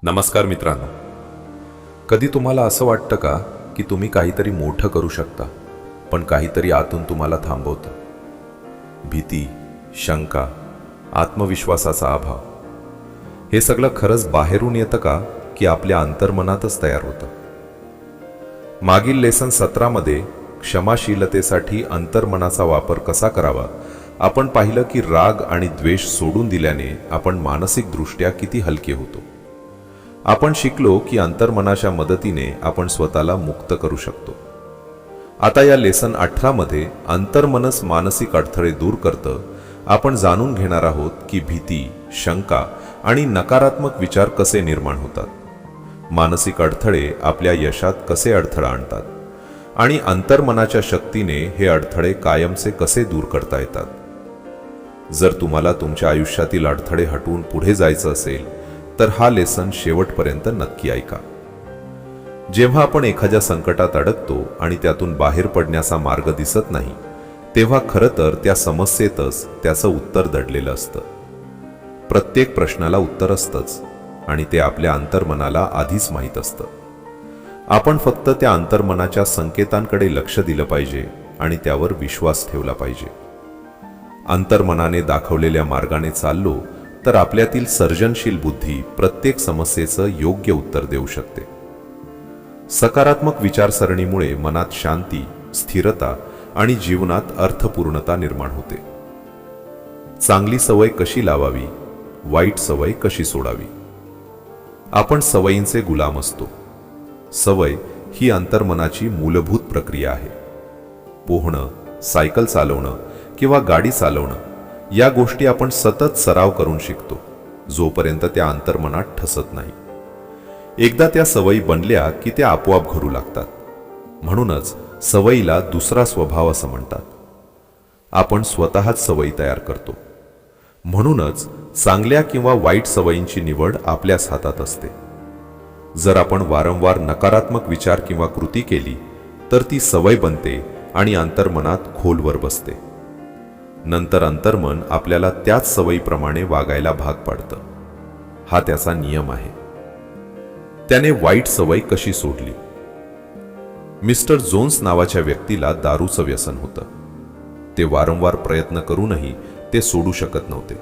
नमस्कार मित्रांनो. कधी तुम्हाला असं वाटतं का की तुम्ही काहीतरी मोठं करू शकता, पण काहीतरी आतून तुम्हाला थांबवतं? भीती, शंका, आत्मविश्वासाचा अभाव, हे सगळं खरंच बाहेरून येतं का की आपल्या अंतर्मनातच तयार होतं? मागील लेसन 17 मध्ये क्षमाशीलतेसाठी अंतर्मनाचा वापर कसा करावा आपण पाहिलं की राग आणि द्वेष सोडून दिल्याने आपण मानसिकदृष्ट्या किती हलके होतो. आपण शिकलो की अंतर्मनाच्या मदतीने आपण स्वतःला मुक्त करू शकतो. आता या लेसन 18 मध्ये अंतर्मनच मानसिक अडथळे दूर करतं. आपण जाणून घेणार आहोत की भीती, शंका आणि नकारात्मक विचार कसे निर्माण होतात, मानसिक अडथळे आपल्या यशात कसे अडथळा आणतात आणि अंतर्मनाच्या शक्तीने हे अडथळे कायमचे कसे दूर करता येतात. जर तुम्हाला तुमच्या आयुष्यातील अडथळे हटवून पुढे जायचं असेल तर हा लेसन शेवटपर्यंत नक्की ऐका. जेव्हा आपण एखाद्या संकटात अडकतो आणि त्यातून बाहेर पडण्याचा मार्ग दिसत नाही, तेव्हा खरं तर त्या समस्येतच त्याचं उत्तर दडलेलं असतं. प्रत्येक प्रश्नाला उत्तर असतंच आणि ते आपल्या अंतर्मनाला आधीच माहीत असतं. आपण फक्त त्या अंतर्मनाच्या संकेतांकडे लक्ष दिलं पाहिजे आणि त्यावर विश्वास ठेवला पाहिजे. अंतर्मनाने दाखवलेल्या मार्गाने चाललो तर आपल्यातील सर्जनशील बुद्धी प्रत्येक समस्येचं योग्य उत्तर देऊ शकते. सकारात्मक विचारसरणीमुळे मनात शांती, स्थिरता आणि जीवनात अर्थपूर्णता निर्माण होते. चांगली सवय कशी लावावी, वाईट सवय कशी सोडावी? आपण सवयींचे गुलाम असतो. सवय ही अंतर्मनाची मूलभूत प्रक्रिया आहे. पोहणं, सायकल चालवणं किंवा गाडी चालवणं या गोष्टी आपण सतत सराव करून शिकतो, जोपर्यंत त्या अंतर्मनात ठसत नाही. एकदा त्या सवयी बनल्या की त्या आपोआप घडू लागतात. म्हणूनच सवयीला दुसरा स्वभाव असं म्हणतात. आपण स्वतःच सवयी तयार करतो. म्हणूनच चांगल्या किंवा वाईट सवयींची निवड आपल्याच हातात असते. जर आपण वारंवार नकारात्मक विचार किंवा कृती केली तर ती सवय बनते आणि अंतर्मनात खोलवर बसते. नंतर अंतर्मन आपल्याला त्याच सवयीप्रमाणे वागायला भाग पाडतं. हा त्याचा नियम आहे. त्याने वाईट सवय कशी सोडली? मिस्टर जोन्स नावाच्या व्यक्तीला दारूचं व्यसन होतं. ते वारंवार प्रयत्न करूनही ते सोडू शकत नव्हते.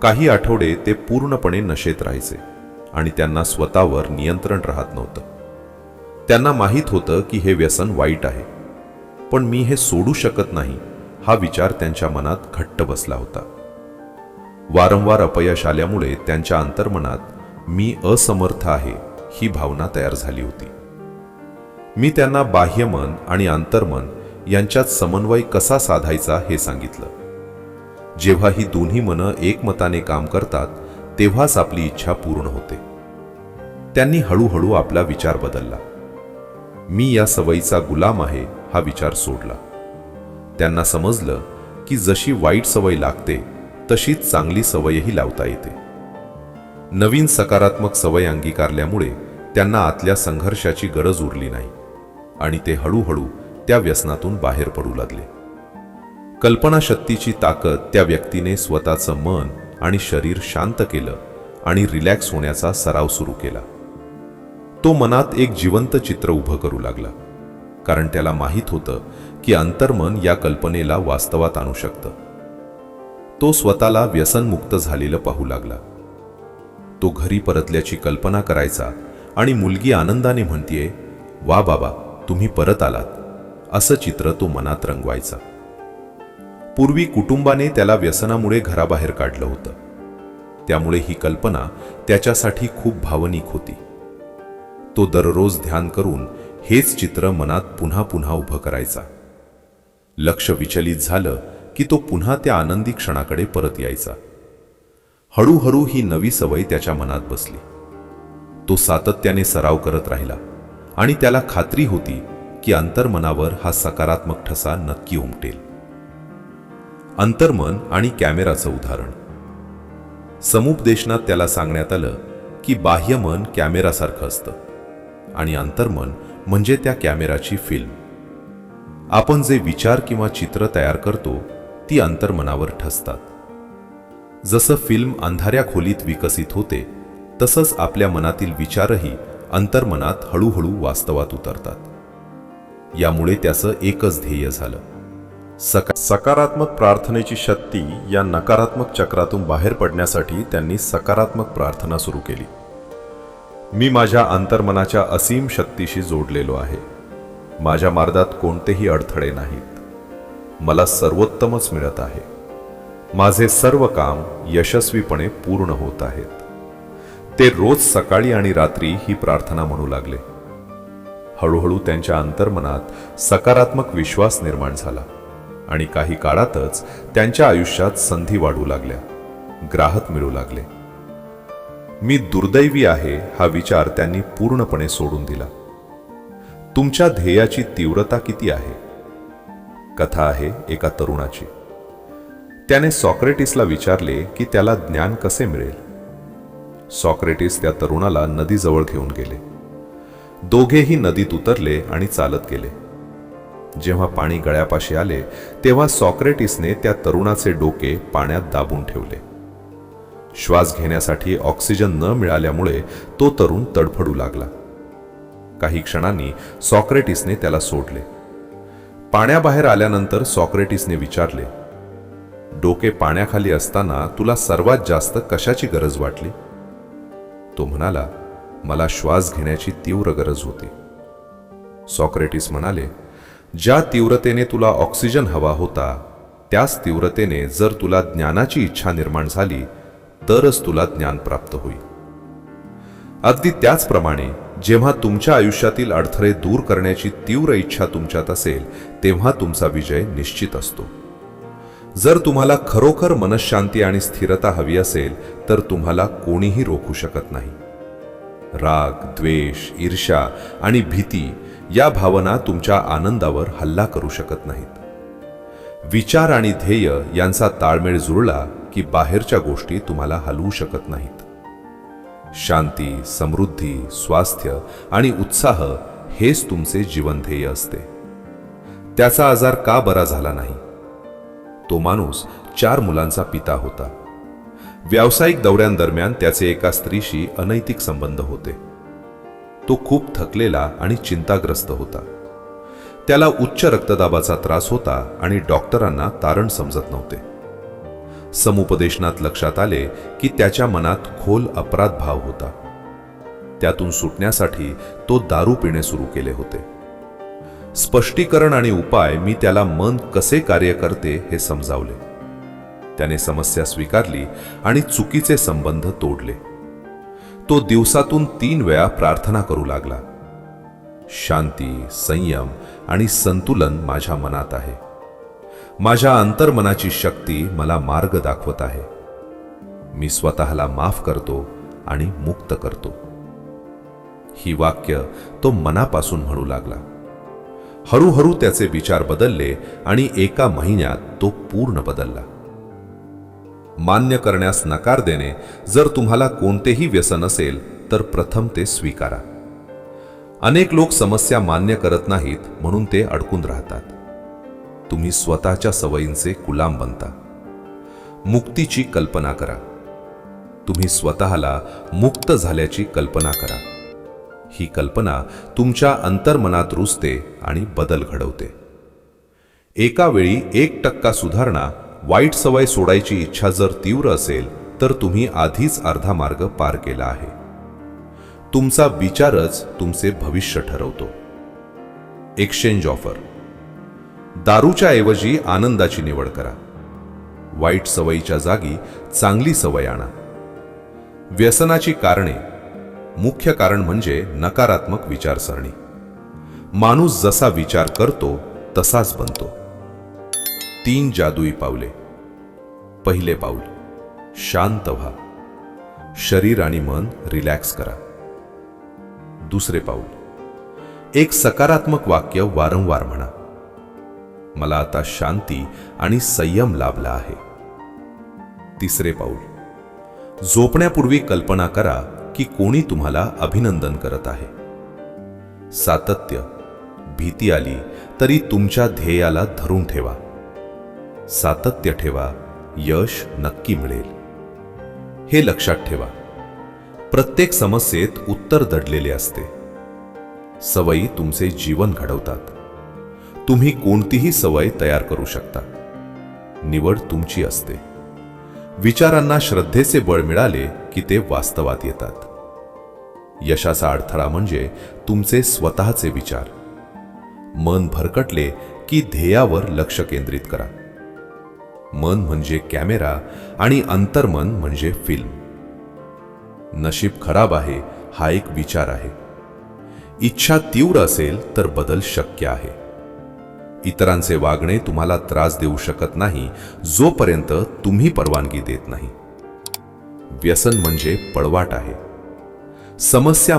काही आठवडे ते पूर्णपणे नशेत राहायचे आणि त्यांना स्वतःवर नियंत्रण राहत नव्हतं. त्यांना माहीत होतं की हे व्यसन वाईट आहे, पण मी हे सोडू शकत नाही हा विचार त्यांच्या मनात घट्ट बसला होता. वारंवार अपयश आल्यामुळे त्यांच्या अंतर्मनात मी असमर्थ आहे ही भावना तयार झाली होती. मी त्यांना बाह्यमन आणि अंतर्मन यांच्यात समन्वय कसा साधायचा हे सांगितलं. जेव्हा ही दोन्ही मनं एकमताने काम करतात तेव्हाच आपली इच्छा पूर्ण होते. त्यांनी हळूहळू आपला विचार बदलला. मी या सवयीचा गुलाम आहे हा विचार सोडला. त्यांना समजलं की जशी वाईट सवय लागते तशीच चांगली सवयही लावता येते. नवीन सकारात्मक सवय अंगीकारल्यामुळे त्यांना आतल्या संघर्षाची गरज उरली नाही आणि ते हळूहळू त्या व्यसनातून बाहेर पडू लागले. कल्पनाशक्तीची ताकद त्या व्यक्तीने स्वतःचं मन आणि शरीर शांत केलं आणि रिलॅक्स होण्याचा सराव सुरू केला. तो मनात एक जिवंत चित्र उभं करू लागला, कारण त्याला माहीत होतं की अंतर्मन या कल्पनेला वास्तवात आणू शकतं. तो स्वतःला व्यसनमुक्त झालेलं पाहू लागला. तो घरी परतल्याची कल्पना करायचा आणि मुलगी आनंदाने म्हणतीये, वा बाबा तुम्ही परत आलात, असं चित्र तो मनात रंगवायचा. पूर्वी कुटुंबाने त्याला व्यसनामुळे घराबाहेर काढलं होतं, त्यामुळे ही कल्पना त्याच्यासाठी खूप भावनिक होती. तो दररोज ध्यान करून हेच चित्र मनात पुन्हा पुन्हा उभं करायचा. लक्ष विचलित झालं की तो पुन्हा त्या आनंदी क्षणाकडे परत यायचा. हळूहळू ही नवी सवय त्याच्या मनात बसली. तो सातत्याने सराव करत राहिला आणि त्याला खात्री होती की अंतर्मनावर हा सकारात्मक ठसा नक्की उमटेल. अंतर्मन आणि कॅमेराचं उदाहरण. समुपदेशनात त्याला सांगण्यात आलं की बाह्यमन कॅमेरासारखं असतं आणि अंतर्मन म्हणजे त्या कॅमेराची फिल्म. आपण जे विचार किंवा चित्र तयार करतो ती अंतर्मनावर ठसतात. जसं फिल्म अंधाऱ्या खोलीत विकसित होते तसंच आपल्या मनातील विचारही अंतर्मनात हळूहळू वास्तवात उतरतात. यामुळे त्याचं एकच ध्येय झालं, सकारात्मक प्रार्थनेची शक्ती. या नकारात्मक चक्रातून बाहेर पडण्यासाठी त्यांनी सकारात्मक प्रार्थना सुरू केली. मी माझ्या अंतर्मनाच्या असीम शक्तीशी जोडलेलो आहे. माझ्या मार्गात कोणतेही अडथळे नाहीत. मला सर्वोत्तमच मिळत आहे. माझे सर्व काम यशस्वीपणे पूर्ण होत आहेत. ते रोज सकाळी आणि रात्री ही प्रार्थना म्हणू लागले. हळूहळू त्यांच्या अंतर्मनात सकारात्मक विश्वास निर्माण झाला आणि काही काळातच त्यांच्या आयुष्यात संधी वाढू लागल्या, ग्राहक मिळू लागले. मी दुर्दैवी आहे हा विचार त्यांनी पूर्णपणे सोडून दिला. तुमच्या ध्येयाची तीव्रता किती आहे? कथा आहे एका तरुणाची. त्याने सॉक्रेटिसला विचारले की त्याला ज्ञान कसे मिळेल. सॉक्रेटिस त्या तरुणाला नदीजवळ घेऊन गेले. दोघेही नदीत उतरले आणि चालत गेले. जेव्हा पाणी गळ्यापाशी आले तेव्हा सॉक्रेटिसने त्या तरुणाचे डोके पाण्यात दाबून ठेवले. श्वास घेण्यासाठी ऑक्सिजन न मिळाल्यामुळे तो तरुण तडफडू लागला. काही क्षणांनी सॉक्रेटिसने त्याला सोडले. पाण्याबाहेर आल्यानंतर सॉक्रेटिसने विचारले, डोके पाण्याखाली असताना तुला सर्वात जास्त कशाची गरज वाटली? तो म्हणाला, मला श्वास घेण्याची तीव्र गरज होती. सॉक्रेटिस म्हणाले, ज्या तीव्रतेने तुला ऑक्सिजन हवा होता त्याच तीव्रतेने जर तुला ज्ञानाची इच्छा निर्माण झाली तरच तुला ज्ञान प्राप्त होईल. अगदी त्याचप्रमाणे जेव्हा तुमच्या आयुष्यातील अडथळे दूर करण्याची तीव्र इच्छा तुमच्यात असेल तेव्हा तुमचा विजय निश्चित असतो. जर तुम्हाला खरोखर मनःशांती आणि स्थिरता हवी असेल तर तुम्हाला कोणीही रोखू शकत नाही. राग, द्वेष, ईर्ष्या आणि भीती या भावना तुमच्या आनंदावर हल्ला करू शकत नाहीत. विचार आणि ध्येय यांचा ताळमेळ जुळला की बाहेरच्या गोष्टी तुम्हाला हलवू शकत नाहीत. शांती, समृद्धी, स्वास्थ्य आणि उत्साह हेच तुमचे जीवन ध्येय असते. त्याचा आजार का बरा झाला नाही? तो माणूस 4 मुलांचा पिता होता. व्यावसायिक दौऱ्यांदरम्यान त्याचे एका स्त्रीशी अनैतिक संबंध होते. तो खूप थकलेला आणि चिंताग्रस्त होता. त्याला उच्च रक्तदाबाचा त्रास होता आणि डॉक्टरांना तारण समजत नव्हते. समुपदेशनात लक्षात आले की त्याच्या मनात खोल अपराध भाव होता. त्यातून सुटण्यासाठी तो दारू पिणे सुरू केले होते. स्पष्टीकरण आणि उपाय मी त्याला मन कसे कार्य करते हे समजावले. त्याने समस्या स्वीकारली आणि चुकीचे संबंध तोडले. तो दिवसातून 3 वेळा प्रार्थना करू लागला. शांती, संयम आणि संतुलन माझ्या मनात आहे. माझ्या अंतर्मनाची शक्ती मला मार्ग दाखवत आहे. मी स्वतःला माफ करतो आणि मुक्त करतो. ही वाक्य तो मनापासून म्हणू लागला. हळूहळू त्याचे विचार बदलले आणि एका महिन्यात तो पूर्ण बदलला. मान्य करण्यास नकार देणे. जर तुम्हाला कोणतेही व्यसन असेल तर प्रथम ते स्वीकारा. अनेक लोक समस्या मान्य करत नाहीत म्हणून ते अडकून राहतात. तुम्ही स्वतःच्या सवयींचे गुलाम बनता. मुक्तीची कल्पना करा. तुम्ही स्वतःला मुक्त झाल्याची कल्पना करा. ही कल्पना तुमच्या अंतर्मनात रुजते आणि बदल घडवते. एका वेळी 1% सुधारणा. वाईट सवय सोडायची इच्छा जर तीव्र असेल तर तुम्ही आधीच अर्धा मार्ग पार केला आहे. तुमचा विचारच तुमचे भविष्य ठरवतो. Exchange offer. दारूच्या ऐवजी आनंदाची निवड करा. वाईट सवयीच्या जागी चांगली सवय आणा. व्यसनाची कारणे. मुख्य कारण म्हणजे नकारात्मक विचारसरणी. माणूस जसा विचार करतो तसाच बनतो. 3 जादुई पावले. पहिले पाऊल, शांत व्हा. शरीर आणि मन रिलॅक्स करा. दुसरे पाऊल, एक सकारात्मक वाक्य वारंवार म्हणा. मला आता शांती आणि संयम लाभला आहे. तिसरे पाऊल, झोपण्यापूर्वी कल्पना करा की कोणी तुम्हाला अभिनंदन करत आहे. सातत्य. भीती आली तरी तुमच्या ध्येयाला धरून ठेवा. सातत्य ठेवा, यश नक्की मिळेल. हे लक्षात ठेवा. प्रत्येक समस्येत उत्तर दडलेले असते. सवयी तुमचे जीवन घडवतात. तुम्ही कोणतीही सवय तयार करू शकता. निवड तुमची असते. विचारांना श्रद्धेचे बळ मिळाले की ते वास्तवात येतात. यशाचा अडथळा म्हणजे तुमचे स्वतःचे विचार. मन भरकटले की ध्येयावर लक्ष केंद्रित करा. मन म्हणजे कॅमेरा आणि अंतर्मन म्हणजे फिल्म. नशीब खराब आहे हा एक विचार आहे. इच्छा तीव्र असेल तर बदल शक्य आहे. इतरांचे वागणे तुम्हाला त्रास देऊ शकत नाही जोपर्यंत तुम्ही परवानगी देत नाही. व्यसन म्हणजे पळवाट आहे. समस्या